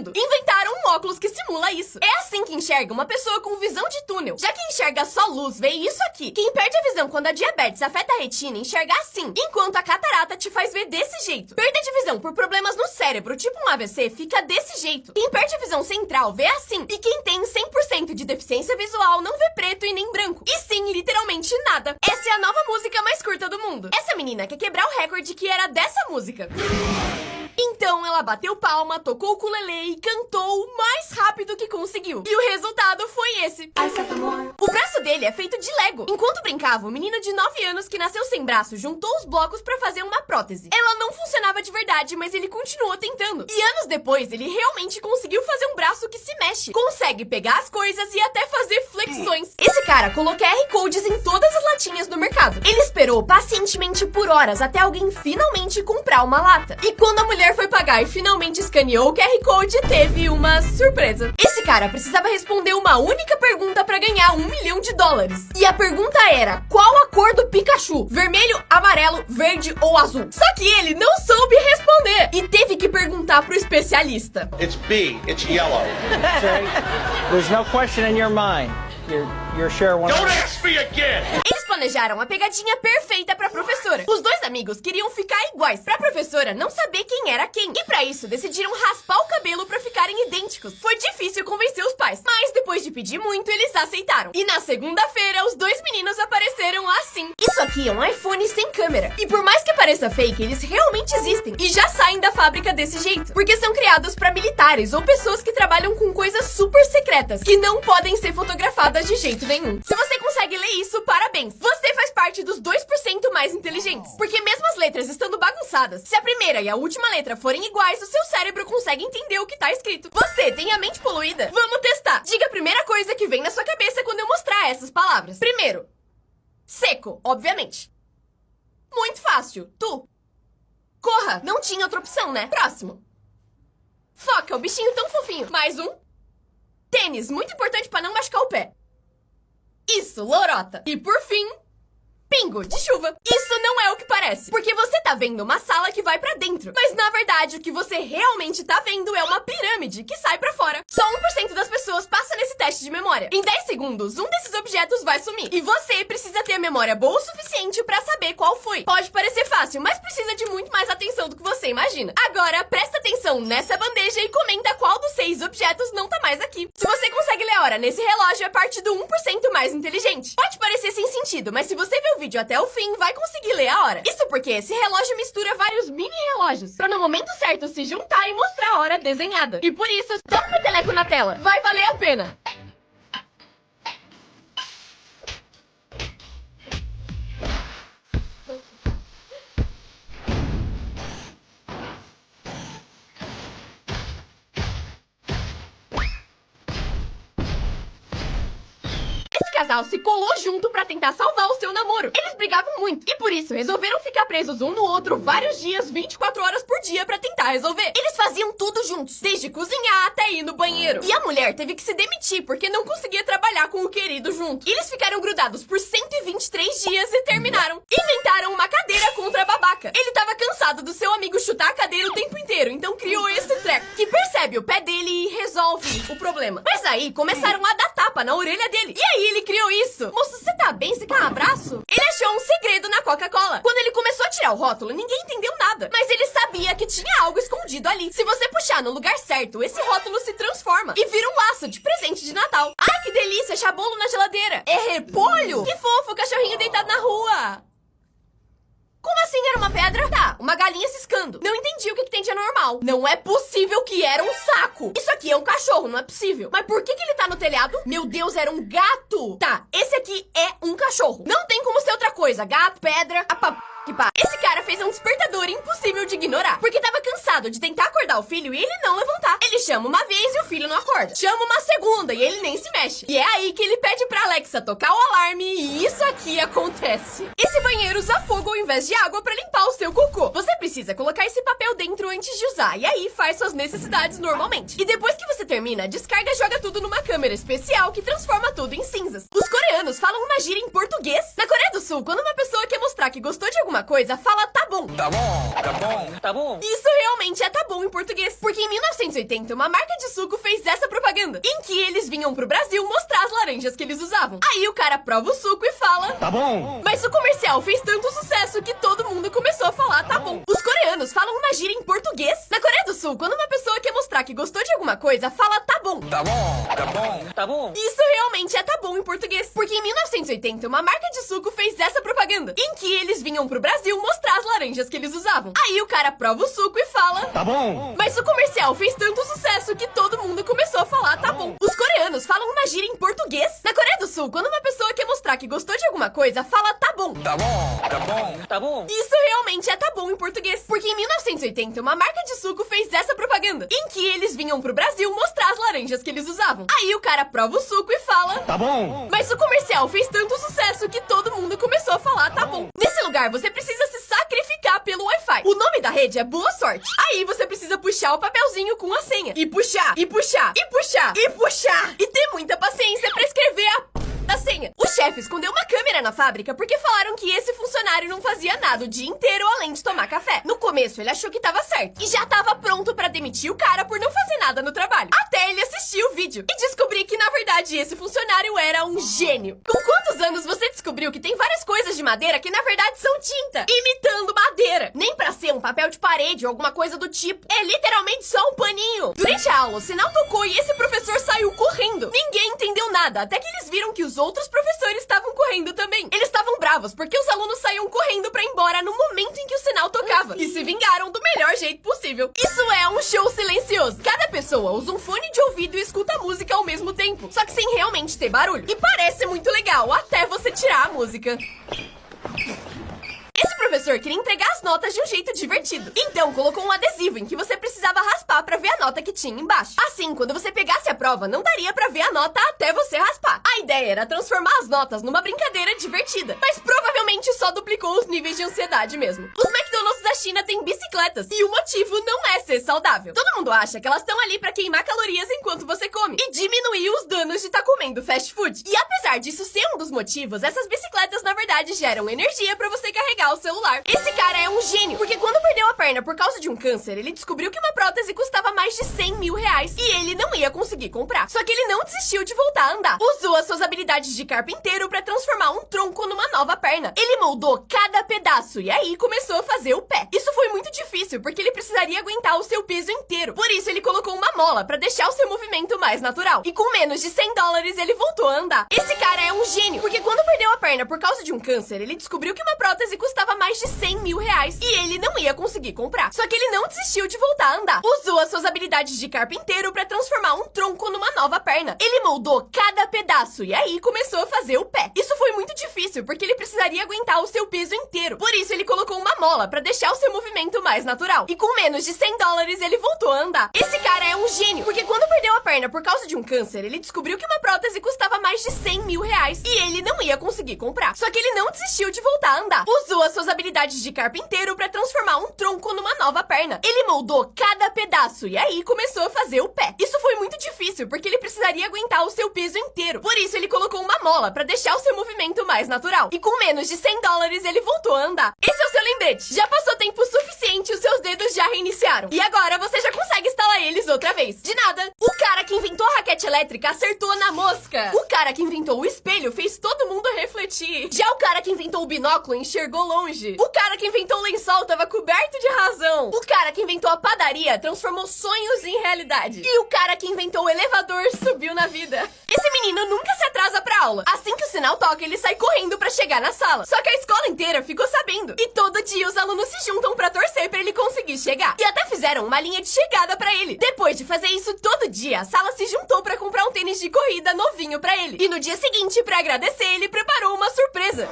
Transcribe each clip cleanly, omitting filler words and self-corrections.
mundo. Inventaram um óculos que simula isso. É assim que enxerga uma pessoa com visão de túnel. Já que enxerga só luz, vê isso aqui. Quem perde a visão quando a diabetes afeta a retina, enxerga assim. Enquanto a catarata te faz ver desse jeito. Perda de visão por problemas no cérebro, tipo um AVC, fica desse jeito. Quem perde a visão central vê assim. E quem tem 100% de deficiência visual não vê preto e nem branco. E sim, literalmente nada. Essa é a nova música mais curta do mundo. Essa menina quer quebrar o recorde que era dessa música. Então ela bateu palma, tocou o ukulele e cantou o mais rápido que conseguiu. E o resultado foi esse. O braço dele é feito de Lego. Enquanto brincava, o menino de 9 anos que nasceu sem braço juntou os blocos pra fazer uma prótese. Ela não funcionava de verdade, mas ele continuou tentando. E anos depois, ele realmente conseguiu fazer um braço que se mexe. Consegue pegar as coisas e até fazer flexões. Esse cara colocou QR Codes em todas as latinhas do mercado. Ele esperou pacientemente por horas até alguém finalmente comprar uma lata. E quando a mulher foi pagar e finalmente escaneou o QR Code, teve uma surpresa. Esse cara precisava responder uma única pergunta pra ganhar $1 milhão. E a pergunta era, qual a cor do Pikachu? Vermelho, amarelo, verde ou azul? Só que ele não soube responder e teve que perguntar pro especialista. It's B, it's yellow. There's no question in your mind. You're sure one. Don't ask me again! Eles planejaram a pegadinha perfeita pra professora. Os dois amigos queriam ficar iguais, pra professora não saber quem era quem. E pra isso, decidiram raspar o cabelo pra ficarem idênticos. Foi difícil convencer os pais, mas depois de pedir muito, eles aceitaram. E na segunda-feira, os dois meninos apareceram assim. Isso aqui é um iPhone sem câmera. E por mais que pareça fake, eles realmente existem. E já saem da fábrica desse jeito. Porque são criados pra militares ou pessoas que trabalham com coisas super secretas, que não podem ser fotografadas de jeito nenhum. Se você consegue ler isso, parabéns! Você faz parte dos 2% mais inteligentes. Porque mesmo as letras estando bagunçadas, se a primeira e a última letra forem iguais, o seu cérebro consegue entender o que tá escrito. Você tem a mente poluída? Vamos testar! Diga a primeira coisa que vem na sua cabeça quando eu mostrar essas palavras. Primeiro, seco, obviamente. Muito fácil. Tu. Corra. Não tinha outra opção, né? Próximo. Foca, o bichinho tão fofinho. Mais um. Tênis, muito importante pra não machucar o pé. Isso, lorota. E por fim, pingo de chuva. Isso não é o que parece, porque você tá vendo uma sala que vai pra dentro. Mas na verdade, o que você realmente tá vendo é uma pirâmide que sai pra fora. Só 1% das pessoas passa nesse teste de memória. Em 10 segundos, um desses objetos vai sumir. E você precisa ter a memória boa o suficiente pra saber qual foi. Pode parecer fácil, mas precisa de muito mais atenção do que você imagina. Agora, presta atenção nessa bandeja e comenta qual dos 6 objetos não tá mais aqui. Se você consegue ler a hora nesse relógio, é parte do 1% mais inteligente. Pode parecer sem sentido, mas se você ver o vídeo até o fim, vai conseguir ler a hora. Isso porque esse relógio mistura vários mini relógios, pra no momento certo se juntar e mostrar a hora desenhada. E por isso, toca o peteleco na tela. Vai valer a pena. Esse casal se colou junto pra tentar salvar o seu namoro. Eles brigavam muito e por isso resolveram ficar presos um no outro vários dias, 24 horas por dia pra tentar resolver. Eles faziam tudo juntos, desde cozinhar até ir no banheiro. E a mulher teve que se demitir porque não conseguia trabalhar com o querido junto. Eles ficaram grudados por 123 dias e terminaram. Inventaram uma cadeira contra a babaca. Ele tava cansado do seu amigo chutar a cadeira o tempo inteiro, então criou esse treco que percebe o pé dele e resolve o problema. Mas aí começaram a dar tapa na orelha dele. E aí ele criou isso. Moço, você tá bem? Você quer um abraço? Ele achou um segredo na Coca-Cola. Quando ele começou a tirar o rótulo, ninguém entendeu nada. Mas ele sabia que tinha algo escondido ali. Se você puxar no lugar certo, esse rótulo se transforma e vira um laço de presente de Natal. Ai, que delícia, achar bolo na geladeira. É repolho? Que fofo, o cachorrinho deitado na rua. Como assim era uma pedra? Tá, uma galinha ciscando. Não entendi o que tem de anormal. Não é possível que era um saco. Isso aqui é um cachorro, não é possível. Mas por que ele tá no telhado? Meu Deus, era um gato. Tá, esse aqui é um cachorro. Não tem como ser outra coisa. Gato, pedra, Esse cara fez um despertador impossível de ignorar, porque tava cansado de tentar acordar o filho e ele não levantar. Ele chama uma vez e o filho não acorda. Chama uma segunda e ele nem se mexe. E é aí que ele pede pra Alexa tocar o alarme e isso aqui acontece. Esse banheiro usa fogo ao invés de água pra limpar o seu cocô. Você precisa colocar esse papel dentro antes de usar e aí faz suas necessidades normalmente. E depois que você termina, descarga e joga tudo numa câmera especial que transforma tudo em cinzas. Os coreanos falam uma gíria em português. Na Coreia do Sul, quando uma pessoa quer mostrar que gostou de alguma coisa, fala tá bom. Tá bom, tá bom, tá bom. Isso realmente é tá bom em português. Porque em 1980, uma marca de suco fez essa propaganda, em que eles vinham pro Brasil mostrar as laranjas que eles usavam. Aí o cara prova o suco e fala: Tá bom. Mas o comercial fez tanto sucesso que todo mundo começou a falar: tá bom. Os coreanos falam uma gíria em português. Na Coreia do Sul, quando uma pessoa quer mostrar que gostou de alguma coisa, fala tá bom. Tá bom, tá bom. Tá bom. Isso realmente é tá bom em português. Porque em 1980, uma marca de suco fez essa propaganda, em que eles vinham pro Brasil mostrar as laranjas que eles usavam. Aí o cara prova o suco e fala: Tá bom. Mas o comercial fez tanto sucesso que todo mundo começou a falar tá bom. Os coreanos falam uma gíria em português. Na Coreia do Sul, quando uma pessoa quer mostrar que gostou de alguma coisa, fala tá bom. Tá bom, tá bom. Tá bom. Isso realmente é tá bom em português. Porque em 1980, uma marca de suco fez essa propaganda, em que eles vinham pro Brasil mostrar as laranjas que eles usavam. Aí o cara prova o suco e fala: Tá bom. Mas o comercial fez tanto sucesso que todo mundo começou a falar tá bom. Nesse lugar, você precisa se sacrificar pelo Wi-Fi. O nome da rede é Boa Sorte. Aí você precisa puxar o papelzinho com a senha. E puxar, e puxar, e puxar, e puxar. E ter muita paciência pra escrever a senha. O chefe escondeu uma câmera na fábrica porque falaram que esse funcionário não fazia nada o dia inteiro além de tomar café. No começo, ele achou que tava certo e já tava pronto pra demitir o cara por não fazer nada no trabalho. Até ele assistir o vídeo e descobrir que, na verdade, esse funcionário era um gênio. Com quantos anos você descobriu que tem várias coisas de madeira que, na verdade, são tinta? Imitando madeira. Nem pra ser um papel de parede ou alguma coisa do tipo. É literalmente só um paninho. Durante a aula, o sinal tocou e esse professor saiu correndo. Ninguém entendeu nada, até que eles viram que os outros professores estavam correndo também. Eles estavam bravos porque os alunos saíam correndo pra ir embora no momento em que o sinal tocava e se vingaram do melhor jeito possível. Isso é um show silencioso. Cada pessoa usa um fone de ouvido e escuta a música ao mesmo tempo, só que sem realmente ter barulho. E parece muito legal até você tirar a música. Esse professor queria entregar as notas de um jeito divertido. Então, colocou um adesivo em que você precisava raspar pra ver a nota que tinha embaixo. Assim, quando você pegasse a prova, não daria pra ver a nota até você raspar. A ideia era transformar as notas numa brincadeira divertida, mas provavelmente só duplicou os níveis de ansiedade mesmo. Os McDonald's da China têm bicicletas e o motivo não é ser saudável. Todo mundo acha que elas estão ali pra queimar calorias enquanto você come e diminuir os danos de estar comendo fast food. E apesar disso ser um dos motivos, essas bicicletas na verdade geram energia pra você carregar o celular. Esse cara é um gênio, porque quando perdeu a perna por causa de um câncer, ele descobriu que uma prótese custava mais de 100 mil reais e ele não ia conseguir comprar. Só que ele não desistiu de voltar a andar. Usou as suas habilidades de carpinteiro pra transformar um tronco numa nova perna. Ele moldou cada pedaço e aí começou a fazer o pé. Isso foi muito difícil, porque ele precisaria aguentar o seu peso inteiro. Por isso ele colocou uma mola pra deixar o seu movimento mais natural. E com menos de 100 dólares ele voltou a andar. Esse cara é um gênio, porque quando perdeu a perna por causa de um câncer, ele descobriu que uma prótese custava mais de 100 mil reais e ele não ia conseguir comprar. Só que ele não desistiu de voltar a andar. Usou as suas habilidades de carpinteiro pra transformar um tronco numa nova perna. Ele moldou cada pedaço e aí começou a fazer o pé. Isso foi muito difícil, porque ele precisaria aguentar o seu peso inteiro. Por isso ele colocou uma mola pra deixar o seu movimento mais natural. E com menos de 100 dólares ele voltou a andar. Esse cara é um gênio, porque quando perdeu a perna por causa de um câncer, ele descobriu que uma prótese custava mais de 100 mil reais e ele não ia conseguir comprar. Só que ele não desistiu de voltar a andar. Usou as suas habilidades de carpinteiro pra transformar um tronco numa nova perna. Ele moldou cada pedaço e aí começou a fazer o pé. Isso foi muito difícil, porque ele precisaria aguentar o seu peso inteiro. Por isso ele colocou uma mola pra deixar o seu movimento mais natural. E com menos de 100 dólares ele voltou a andar. Esse é o seu lembrete. Já passou tempo suficiente e os seus dedos já reiniciaram. E agora você já consegue instalar eles outra vez. De nada. O cara que inventou a raquete elétrica acertou na mosca. O cara que inventou o espelho fez todo mundo refletir. Já o cara que inventou o binóculo enxergou longe. O cara que inventou o lençol tava coberto de razão. O cara que inventou a padaria transformou sonhos em realidade. E o cara que inventou o elevador subiu na vida. Esse menino nunca se atrasa pra aula. Assim que o sinal toca, ele sai correndo pra chegar na sala. Só que a escola inteira ficou sabendo. E todo dia os alunos se juntam pra torcer pra ele conseguir chegar. E até fizeram uma linha de chegada pra ele. Depois de fazer isso todo dia, a sala se juntou pra comprar um tênis de corrida novinho pra ele. E no dia seguinte, pra agradecer, ele preparou uma surpresa.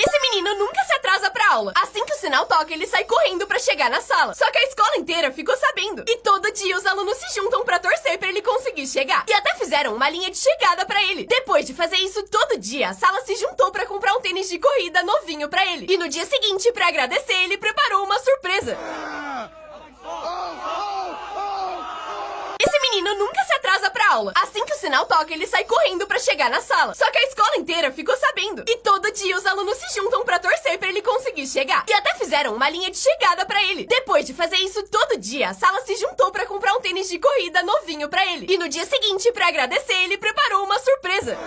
Esse menino nunca se atrasa pra aula. Assim que o sinal toca, ele sai correndo pra chegar na sala. Só que a escola inteira ficou sabendo. E todo dia os alunos se juntam pra torcer pra ele conseguir chegar. E até fizeram uma linha de chegada pra ele. Depois de fazer isso todo dia, a sala se juntou pra comprar um tênis de corrida novinho pra ele. E no dia seguinte, pra agradecer, ele preparou uma surpresa. Esse menino nunca se atrasa pra aula. aula. Assim que o sinal toca, ele sai correndo pra chegar na sala. Só que a escola inteira ficou sabendo. E todo dia os alunos se juntam pra torcer pra ele conseguir chegar. E até fizeram uma linha de chegada pra ele. Depois de fazer isso todo dia, a sala se juntou pra comprar um tênis de corrida novinho pra ele. E no dia seguinte, pra agradecer, ele preparou uma surpresa.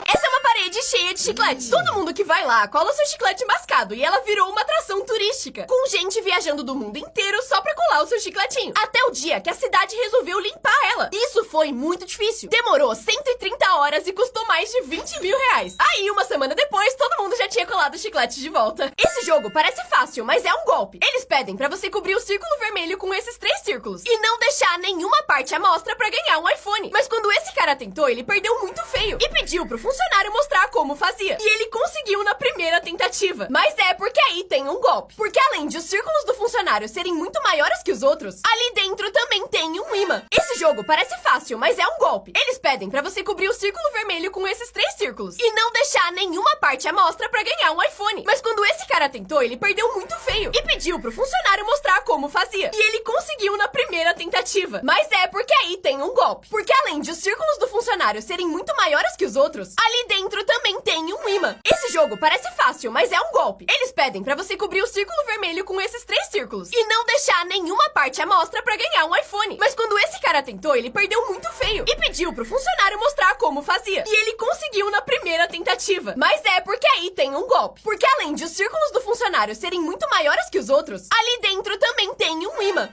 Essa é uma parede cheia de chiclete. Todo mundo que vai lá cola seu chiclete mascado e ela virou uma atração turística, com gente viajando do mundo inteiro só pra colar o seu chicletinho. Até o dia que a cidade resolveu limpar ela. Isso foi muito difícil. Demorou 130 horas e custou mais de 20 mil reais. Aí, uma semana depois, todo mundo já tinha colado o chiclete de volta. Esse jogo parece fácil, mas é um golpe. Eles pedem pra você cobrir o círculo vermelho com esses 3 círculos e não deixar nenhuma parte à mostra pra ganhar um iPhone. Mas quando esse cara tentou, ele perdeu muito feio e pediu pro funcionário mostrar como fazia. E ele conseguiu na primeira tentativa. Mas é porque aí tem um golpe. Porque além de os círculos do funcionário serem muito maiores que os outros, ali dentro também tem um imã. Esse jogo parece fácil, mas é um golpe. Eles pedem pra você cobrir o círculo vermelho com esses 3 círculos e não deixar nenhuma parte à mostra pra ganhar um iPhone. Mas quando esse cara tentou, ele perdeu muito feio e pediu pro funcionário mostrar como fazia. E ele conseguiu na primeira tentativa. Mas é porque aí tem um golpe. Porque além de os círculos do funcionário serem muito maiores que os outros, ali dentro também tem um imã. Esse jogo parece fácil, mas é um golpe. Eles pedem pra você cobrir o círculo vermelho com esses 3 círculos e não deixar nenhuma parte à mostra pra ganhar um iPhone. Mas quando esse cara tentou, ele perdeu muito feio e pediu pro funcionário mostrar como fazia. E ele conseguiu na primeira tentativa. Mas é porque aí tem um golpe. Porque além de os círculos do funcionário serem muito maiores que os outros, ali dentro também tem um imã.